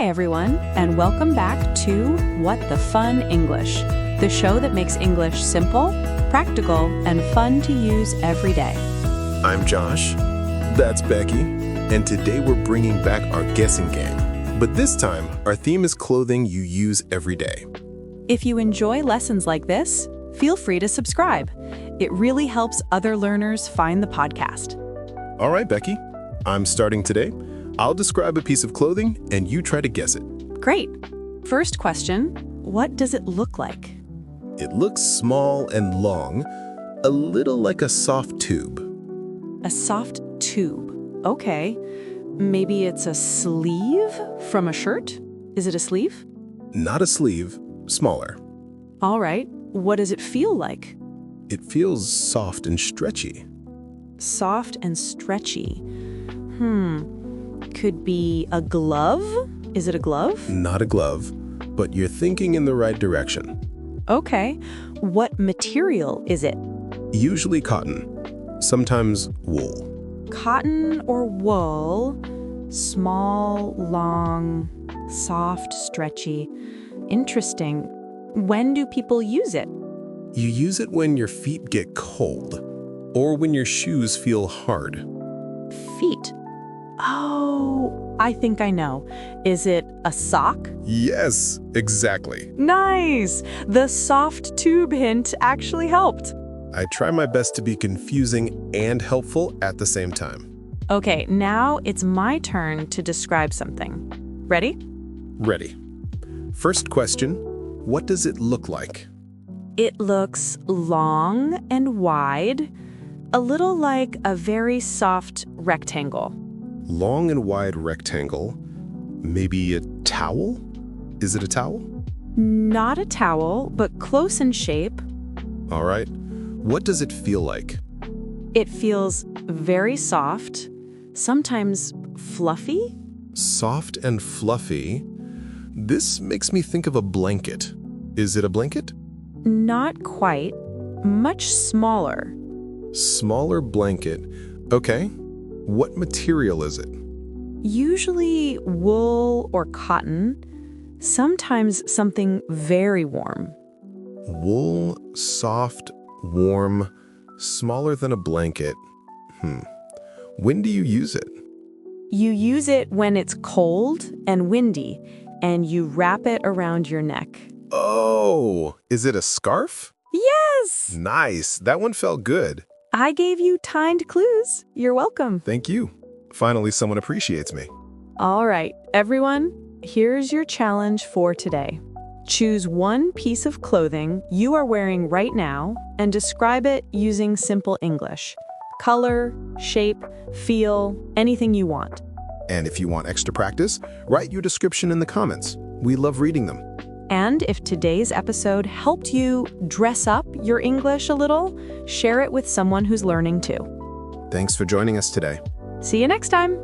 Hi, everyone, and welcome back to What the Fun English, the show that makes English simple, practical, and fun to use every day. I'm Josh. That's Becky. And today we're bringing back our guessing game. But this time, our theme is clothing you use every day. If you enjoy lessons like this, feel free to subscribe. It really helps other learners find the podcast. All right, Becky. I'm starting today. I'll describe a piece of clothing, and you try to guess it. Great. First question, what does it look like? It looks small and long, a little like a soft tube. A soft tube. Okay. Maybe it's a sleeve from a shirt? Is it a sleeve? Not a sleeve, smaller. All right. What does it feel like? It feels soft and stretchy. Soft and stretchy. Could be a glove? Is it a glove? Not a glove, but you're thinking in the right direction. Okay. What material is it? Usually cotton, sometimes wool. Cotton or wool? Small, long, soft, stretchy. Interesting. When do people use it? You use it when your feet get cold or when your shoes feel hard. Feet. Oh, I think I know. Is it a sock? Yes, exactly. Nice! The soft tube hint actually helped. I try my best to be confusing and helpful at the same time. Okay, now it's my turn to describe something. Ready? Ready. First question, what does it look like? It looks long and wide, a little like a very soft rectangle. Long and wide rectangle. Maybe a towel? Is it a towel? Not a towel, but close in shape. All right. What does it feel like? It feels very soft, sometimes fluffy. Soft and fluffy. This makes me think of a blanket. Is it a blanket? Not quite. Much smaller. Smaller blanket. Okay. What material is it? Usually wool or cotton, sometimes something very warm. Wool, soft, warm, smaller than a blanket. When do you use it? You use it when it's cold and windy, and you wrap it around your neck. Oh, is it a scarf? Yes! Nice. That one felt good. I gave you timed clues. You're welcome. Thank you. Finally, someone appreciates me. All right, everyone, here's your challenge for today. Choose one piece of clothing you are wearing right now and describe it using simple English. Color, shape, feel, anything you want. And if you want extra practice, write your description in the comments. We love reading them. And if today's episode helped you dress up your English a little, share it with someone who's learning too. Thanks for joining us today. See you next time.